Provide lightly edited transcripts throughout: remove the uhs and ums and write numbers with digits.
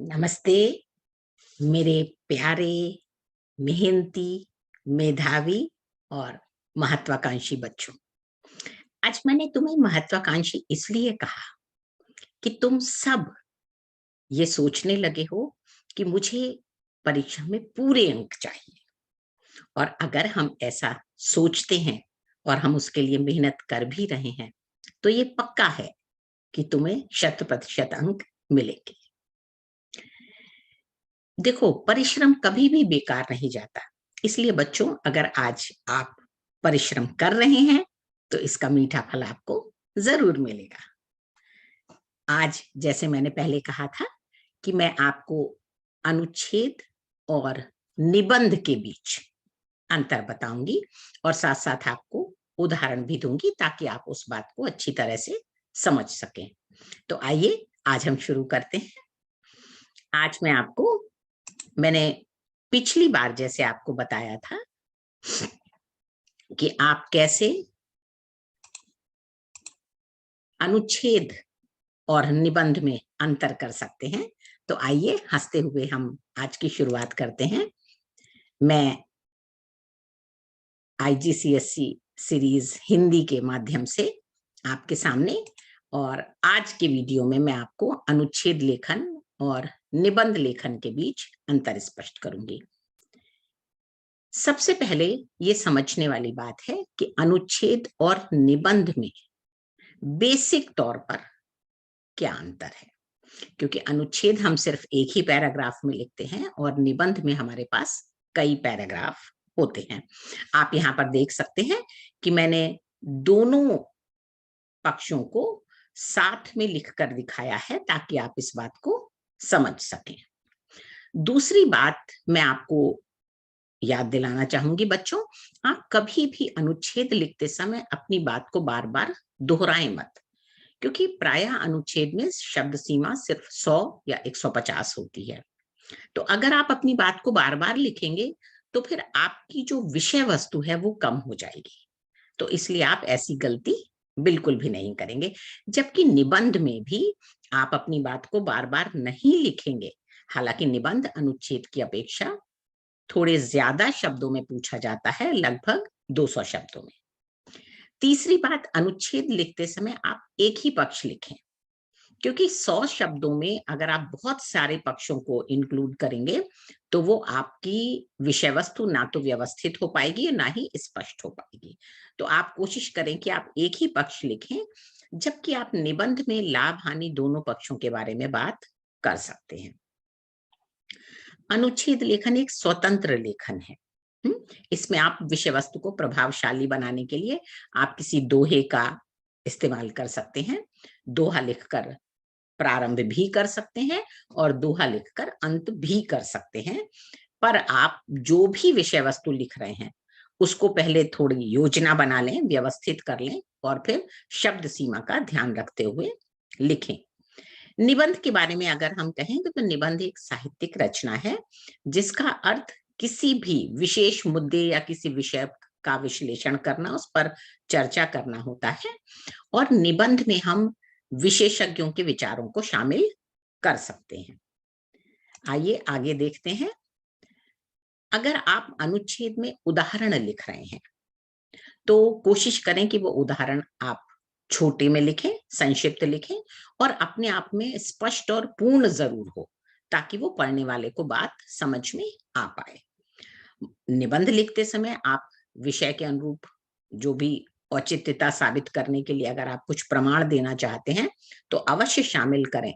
नमस्ते मेरे प्यारे, मेहनती, मेधावी और महत्वाकांक्षी बच्चों। आज मैंने तुम्हें महत्वाकांक्षी इसलिए कहा कि तुम सब ये सोचने लगे हो कि मुझे परीक्षा में पूरे अंक चाहिए। और अगर हम ऐसा सोचते हैं और हम उसके लिए मेहनत कर भी रहे हैं, तो ये पक्का है कि तुम्हें 100% अंक मिलेंगे। देखो, परिश्रम कभी भी बेकार नहीं जाता। इसलिए बच्चों, अगर आज आप परिश्रम कर रहे हैं, तो इसका मीठा फल आपको ज़रूर मिलेगा। आज जैसे मैंने पहले कहा था कि मैं आपको अनुच्छेद और निबंध के बीच अंतर बताऊँगी और साथ-साथ आपको उदाहरण भी दूँगी ताकि आप उस बात को अच्छी तरह से समझ सकें। तो आइए, आज हम शुरू करते हैं। आज मैंने पिछली बार जैसे आपको बताया था कि आप कैसे अनुच्छेद और निबंध में अंतर कर सकते हैं। तो आइए, हंसते हुए हम आज की शुरुआत करते हैं। मैं आईजीसीएसई सीरीज हिंदी के माध्यम से आपके सामने, और आज के वीडियो में मैं आपको अनुच्छेद लेखन और निबंध लेखन के बीच अंतर स्पष्ट करूंगी। सबसे पहले ये समझने वाली बात है कि अनुच्छेद और निबंध में बेसिक तौर पर क्या अंतर है, क्योंकि अनुच्छेद हम सिर्फ एक ही पैराग्राफ में लिखते हैं और निबंध में हमारे पास कई पैराग्राफ होते हैं। आप यहाँ पर देख सकते हैं कि मैंने दोनों पक्षों को साथ में लिखकर दिखाया है ताकि आप इस बात को समझ सकें। दूसरी बात मैं आपको याद दिलाना चाहूंगी बच्चों, आप कभी भी अनुच्छेद लिखते समय अपनी बात को बार-बार दोहराएं मत, क्योंकि प्रायः अनुच्छेद में शब्द सीमा सिर्फ 100 या 150 होती है। तो अगर आप अपनी बात को बार-बार लिखेंगे, तो फिर आपकी जो विषय वस्तु है वो कम हो जाएगी। तो इसलिए आप ऐसी गलती बिल्कुल भी नहीं करेंगे। जबकि निबंध में भी आप अपनी बात को बार-बार नहीं लिखेंगे। हालांकि निबंध अनुच्छेद की अपेक्षा थोड़े ज्यादा शब्दों में पूछा जाता है, लगभग 200 शब्दों में। तीसरी बात, अनुच्छेद लिखते समय आप एक ही पक्ष लिखें, क्योंकि 100 शब्दों में अगर आप बहुत सारे पक्षों को इंक्लूड करेंगे, तो वो आपकी विषय वस्तु ना तो व्यवस्थित हो पाएगी, ना ही स्पष्ट हो पाएगी। तो आप कोशिश करें कि आप एक ही पक्ष लिखें, जबकि आप निबंध में लाभ हानि दोनों पक्षों के बारे में बात कर सकते हैं। अनुच्छेद लेखन एक स्वतंत्र लेखन है। इसमें आप विषय वस्तु को प्रभावशाली बनाने के लिए आप किसी दोहे का इस्तेमाल कर सकते हैं। दोहा लिखकर प्रारंभ भी कर सकते हैं और दोहा लिखकर अंत भी कर सकते हैं। पर आप जो भी विषय वस्तु लिख रहे हैं, उसको पहले थोड़ी योजना बना लें, व्यवस्थित कर लें और फिर शब्द सीमा का ध्यान रखते हुए लिखें। निबंध के बारे में अगर हम कहेंगे, तो निबंध एक साहित्यिक रचना है जिसका अर्थ किसी भी विशेष मुद्दे या किसी विषय का विश्लेषण करना, उस पर चर्चा करना होता है। और निबंध में हम विशेषज्ञों के विचारों को शामिल कर सकते हैं। आइए आगे देखते हैं। अगर आप अनुच्छेद में उदाहरण लिख रहे हैं, तो कोशिश करें कि वो उदाहरण आप छोटे में लिखें, संक्षिप्त लिखें और अपने आप में स्पष्ट और पूर्ण जरूर हो, ताकि वो पढ़ने वाले को बात समझ में आ पाए। निबंध लिखते समय आप विषय के अनुरूप जो भी औचित्यता साबित करने के लिए अगर आप कुछ प्रमाण देना चाहते हैं, तो अवश्य शामिल करें।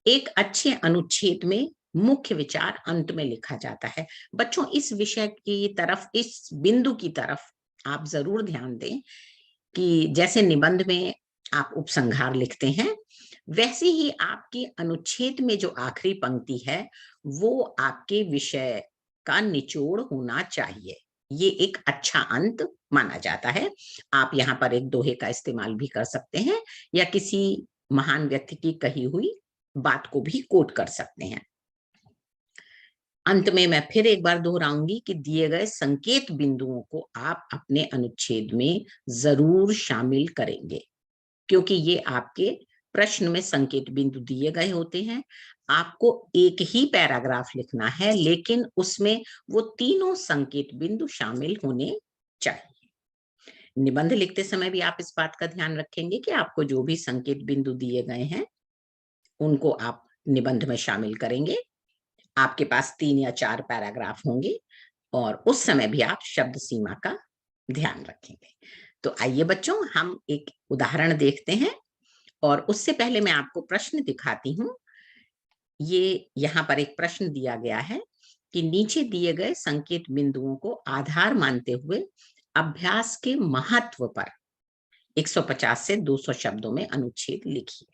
एक अच्छे अनुच्छेद में मुख्य विचार अंत में लिखा जाता है। बच्चों, इस विषय की तरफ, इस बिंदु की तरफ आप जरूर ध्यान दें कि जैसे निबंध में आप उपसंहार लिखते हैं, वैसे ही आपकी अनुच्छेद में जो आखिरी पंक्ति है, वो आपके विषय का निचोड़ होना चाहिए। ये एक अच्छा अंत माना जाता है। आप यहाँ पर एक दोहे का इस्तेमाल भी कर सकते हैं या किसी महान व्यक्ति की कही हुई बात को भी कोट कर सकते हैं। अंत में मैं फिर एक बार दोहराऊंगी कि दिए गए संकेत बिंदुओं को आप अपने अनुच्छेद में जरूर शामिल करेंगे, क्योंकि ये आपके प्रश्न में संकेत बिंदु दिए गए होते हैं। आपको एक ही पैराग्राफ लिखना है, लेकिन उसमें वो तीनों संकेत बिंदु शामिल होने चाहिए। निबंध लिखते समय भी आप इस बात का ध्यान रखेंगे कि आपको जो भी संकेत बिंदु दिए गए हैं उनको आप निबंध में शामिल करेंगे। आपके पास 3 या 4 पैराग्राफ होंगे और उस समय भी आप शब्द सीमा का ध्यान रखेंगे। तो आइए बच्चों, हम एक उदाहरण देखते हैं और उससे पहले मैं आपको प्रश्न दिखाती हूँ। ये यहाँ पर एक प्रश्न दिया गया है कि नीचे दिए गए संकेत बिंदुओं को आधार मानते हुए अभ्यास के महत्व पर 150 से 200 शब्दों में अनुच्छेद लिखिए।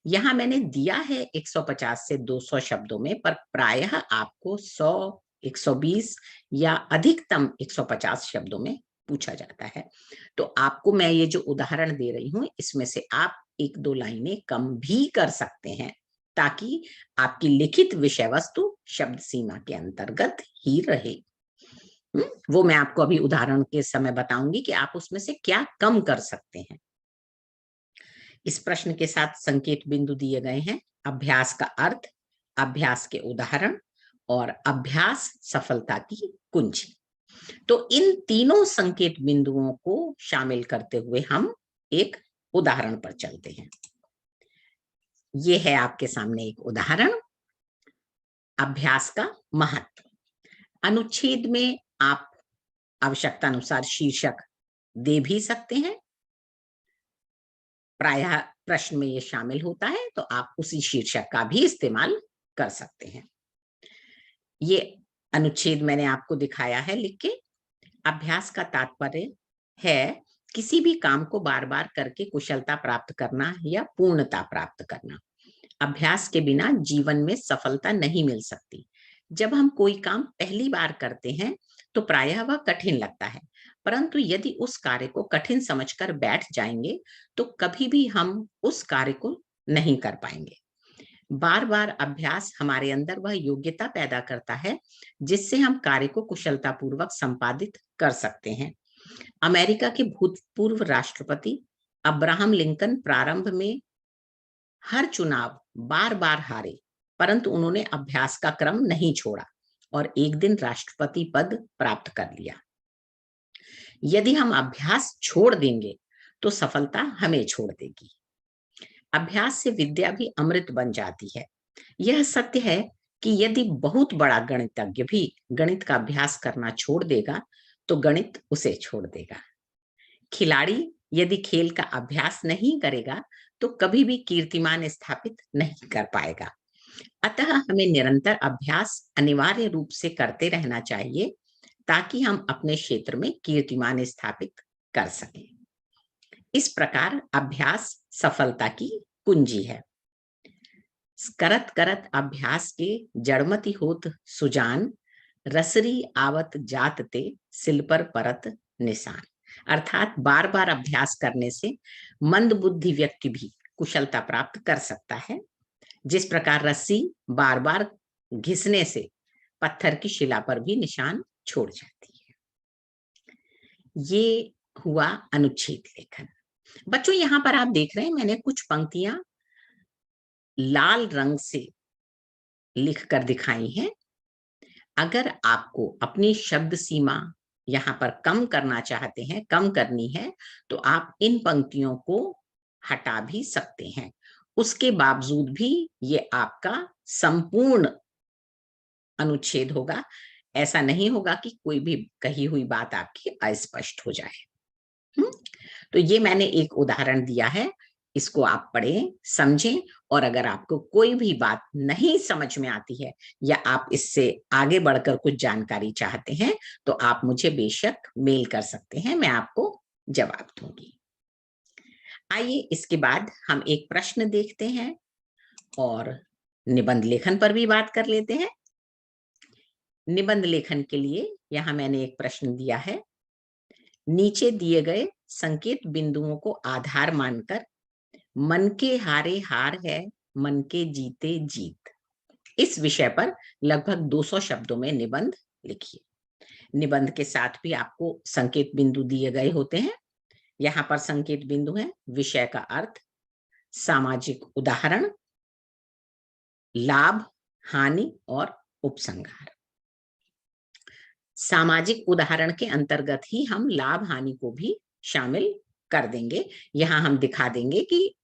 यहाँ मैंने दिया है 150 से 200 शब्दों में, पर प्रायः आपको 100, 120 या अधिकतम 150 शब्दों में पूछा जाता है। तो आपको मैं ये जो उदाहरण दे रही हूँ, इसमें से आप 1-2 लाइनें कम भी कर सकते हैं, ताकि आपकी लिखित विषय वस्तु शब्द सीमा के अंतर्गत ही रहे। वो मैं आपको अभी उदाहरण के समय बताऊंगी कि आप उसमें से क्या कम कर सकते हैं। इस प्रश्न के साथ संकेत बिंदु दिए गए हैं: अभ्यास का अर्थ, अभ्यास के उदाहरण और अभ्यास सफलता की कुंजी। तो इन तीनों संकेत बिंदुओं को शामिल करते हुए हम एक उदाहरण पर चलते हैं। ये है आपके सामने एक उदाहरण, अभ्यास का महत्व। अनुच्छेद में आप आवश्यकता अनुसार शीर्षक दे भी सकते हैं। प्रायः प्रश्न में ये शामिल होता है, तो आप उसी शीर्षक का भी इस्तेमाल कर सकते हैं। ये अनुच्छेद मैंने आपको दिखाया है लिख के। अभ्यास का तात्पर्य है किसी भी काम को बार बार करके कुशलता प्राप्त करना या पूर्णता प्राप्त करना। अभ्यास के बिना जीवन में सफलता नहीं मिल सकती। जब हम कोई काम पहली बार करते हैं तो प्रायः वह कठिन लगता है, परंतु यदि उस कार्य को कठिन समझकर बैठ जाएंगे तो कभी भी हम उस कार्य को नहीं कर पाएंगे। बार बार अभ्यास हमारे अंदर वह योग्यता पैदा करता है जिससे हम कार्य को कुशलतापूर्वक संपादित कर सकते हैं। अमेरिका के भूतपूर्व राष्ट्रपति अब्राहम लिंकन प्रारंभ में हर चुनाव बार बार हारे, परंतु उन्होंने अभ्यास का क्रम नहीं छोड़ा और एक दिन राष्ट्रपति पद प्राप्त कर लिया। यदि हम अभ्यास छोड़ देंगे तो सफलता हमें छोड़ देगी। अभ्यास से विद्या भी अमृत बन जाती है। यह सत्य है कि यदि बहुत बड़ा गणितज्ञ भी गणित का अभ्यास करना छोड़ देगा तो गणित उसे छोड़ देगा। खिलाड़ी यदि खेल का अभ्यास नहीं करेगा तो कभी भी कीर्तिमान स्थापित नहीं कर पाएगा। अतः हमें निरंतर अभ्यास अनिवार्य रूप से करते रहना चाहिए ताकि हम अपने क्षेत्र में कीर्तिमान स्थापित कर सकें। इस प्रकार अभ्यास सफलता की कुंजी है। करत करत अभ्यास के जड़मति होत सुजान, रसरी आवत जात ते सिल पर परत निशान। अर्थात बार बार अभ्यास करने से मंद बुद्धि व्यक्ति भी कुशलता प्राप्त कर सकता है। जिस प्रकार रस्सी बार बार घिसने से पत्थर की शिला पर भी निशान छोड़ जाती है। ये हुआ अनुच्छेद लेखन। बच्चों, यहाँ पर आप देख रहे हैं मैंने कुछ पंक्तियां लाल रंग से लिख कर दिखाई हैं। अगर आपको अपनी शब्द सीमा यहाँ पर कम करना चाहते हैं, कम करनी है, तो आप इन पंक्तियों को हटा भी सकते हैं। उसके बावजूद भी ये आपका संपूर्ण अनुच्छेद होगा। ऐसा नहीं होगा कि कोई भी कही हुई बात आपकी अस्पष्ट हो जाए। तो ये मैंने एक उदाहरण दिया है, इसको आप पढ़ें, समझें, और अगर आपको कोई भी बात नहीं समझ में आती है या आप इससे आगे बढ़कर कुछ जानकारी चाहते हैं तो आप मुझे बेशक मेल कर सकते हैं, मैं आपको जवाब दूंगी। आइए इसके बाद हम एक प्रश्न देखते हैं और निबंध लेखन पर भी बात कर लेते हैं। निबंध लेखन के लिए यहाँ मैंने एक प्रश्न दिया है। नीचे दिए गए संकेत बिंदुओं को आधार मानकर मन के हारे हार है, मन के जीते जीत, इस विषय पर लगभग 200 शब्दों में निबंध लिखिए। निबंध के साथ भी आपको संकेत बिंदु दिए गए होते हैं। यहाँ पर संकेत बिंदु है विषय का अर्थ, सामाजिक उदाहरण, लाभ, हानि और उपसंहार। सामाजिक उदाहरण के अंतर्गत ही हम लाभ हानि को भी शामिल कर देंगे। यहां हम दिखा देंगे कि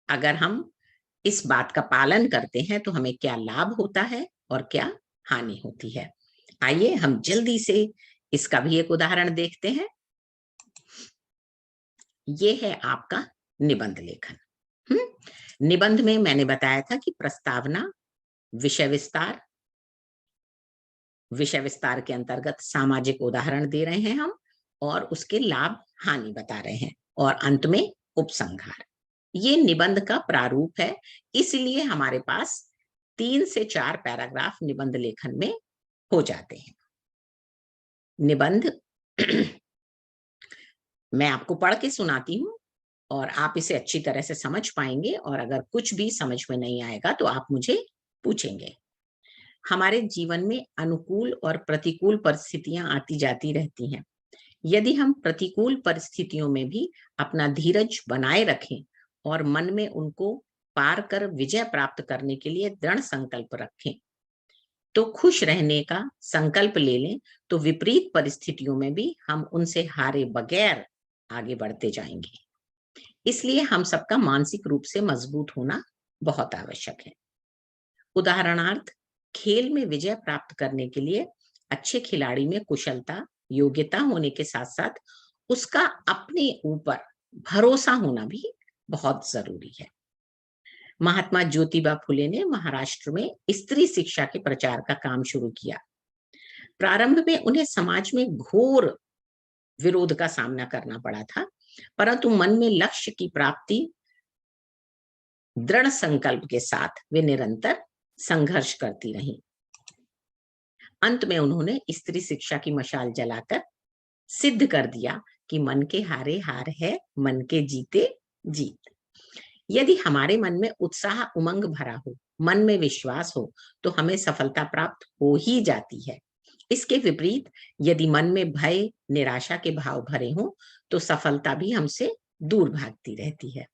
अगर हम इस बात का पालन करते हैं तो हमें क्या लाभ होता है और क्या हानि होती है। आइए हम जल्दी से इसका भी एक उदाहरण देखते हैं। ये है आपका निबंध लेखन। निबंध में मैंने बताया था कि प्रस्तावना, विषय विस्तार के अंतर्गत सामाजिक उदाहरण दे रहे हैं हम, और उसके लाभ हानि बता रहे हैं, और अंत में उपसंहार। ये निबंध का प्रारूप है, इसलिए हमारे पास 3 से 4 पैराग्राफ निबंध लेखन में हो जाते हैं। निबंध मैं आपको पढ़ के सुनाती हूँ और आप इसे अच्छी तरह से समझ पाएंगे, और अगर कुछ भी समझ में नहीं आएगा तो आप मुझे पूछेंगे। हमारे जीवन में अनुकूल और प्रतिकूल परिस्थितियां आती जाती रहती हैं। यदि हम प्रतिकूल परिस्थितियों में भी अपना धीरज बनाए रखें और मन में उनको पार कर विजय प्राप्त करने के लिए दृढ़ संकल्प रखें, तो खुश रहने का संकल्प ले लें, तो विपरीत परिस्थितियों में भी हम उनसे हारे बगैर आगे बढ़ते जाएंगे। इसलिए हम सबका मानसिक रूप से मजबूत होना बहुत आवश्यक है। उदाहरणार्थ, खेल में विजय प्राप्त करने के लिए अच्छे खिलाड़ी में कुशलता, योग्यता होने के साथ साथ उसका अपने ऊपर भरोसा होना भी बहुत जरूरी है। महात्मा ज्योतिबा फुले ने महाराष्ट्र में स्त्री शिक्षा के प्रचार का काम शुरू किया। प्रारंभ में उन्हें समाज में घोर विरोध का सामना करना पड़ा था, परंतु मन में लक्ष्य की प्राप्ति दृढ़ संकल्प के साथ वे निरंतर संघर्ष करती रहीं। अंत में उन्होंने स्त्री शिक्षा की मशाल जलाकर सिद्ध कर दिया कि मन के हारे हार है, मन के जीते जीत। यदि हमारे मन में उत्साह, उमंग भरा हो, मन में विश्वास हो, तो हमें सफलता प्राप्त हो ही जाती है। इसके विपरीत यदि मन में भय, निराशा के भाव भरे हों, तो सफलता भी हमसे दूर भागती रहती है।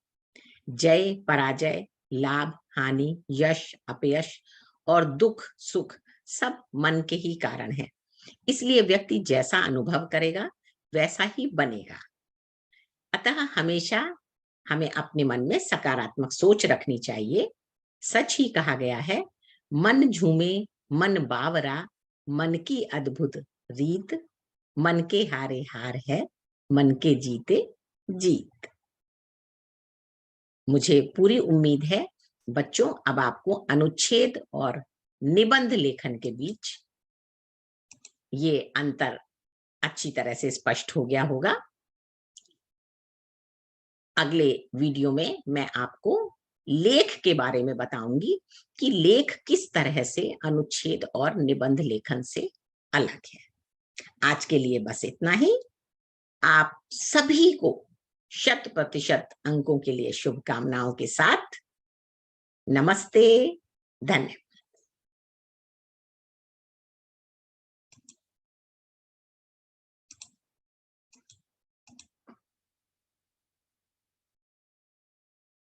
जय, पराजय, लाभ, हानि, यश, अपयश और दुख, सुख सब मन के ही कारण है। इसलिए व्यक्ति जैसा अनुभव करेगा वैसा ही बनेगा। अतः हमेशा हमें अपने मन में सकारात्मक सोच रखनी चाहिए। सच ही कहा गया है, मन झूमे मन बावरा, मन की अद्भुत रीत, मन के हारे हार है, मन के जीते जीत। मुझे पूरी उम्मीद है बच्चों, अब आपको अनुच्छेद और निबंध लेखन के बीच ये अंतर अच्छी तरह से स्पष्ट हो गया होगा। अगले वीडियो में मैं आपको लेख के बारे में बताऊंगी कि लेख किस तरह से अनुच्छेद और निबंध लेखन से अलग है। आज के लिए बस इतना ही। आप सभी को 100% अंकों के लिए शुभकामनाओं के साथ नमस्ते, धन्यवाद।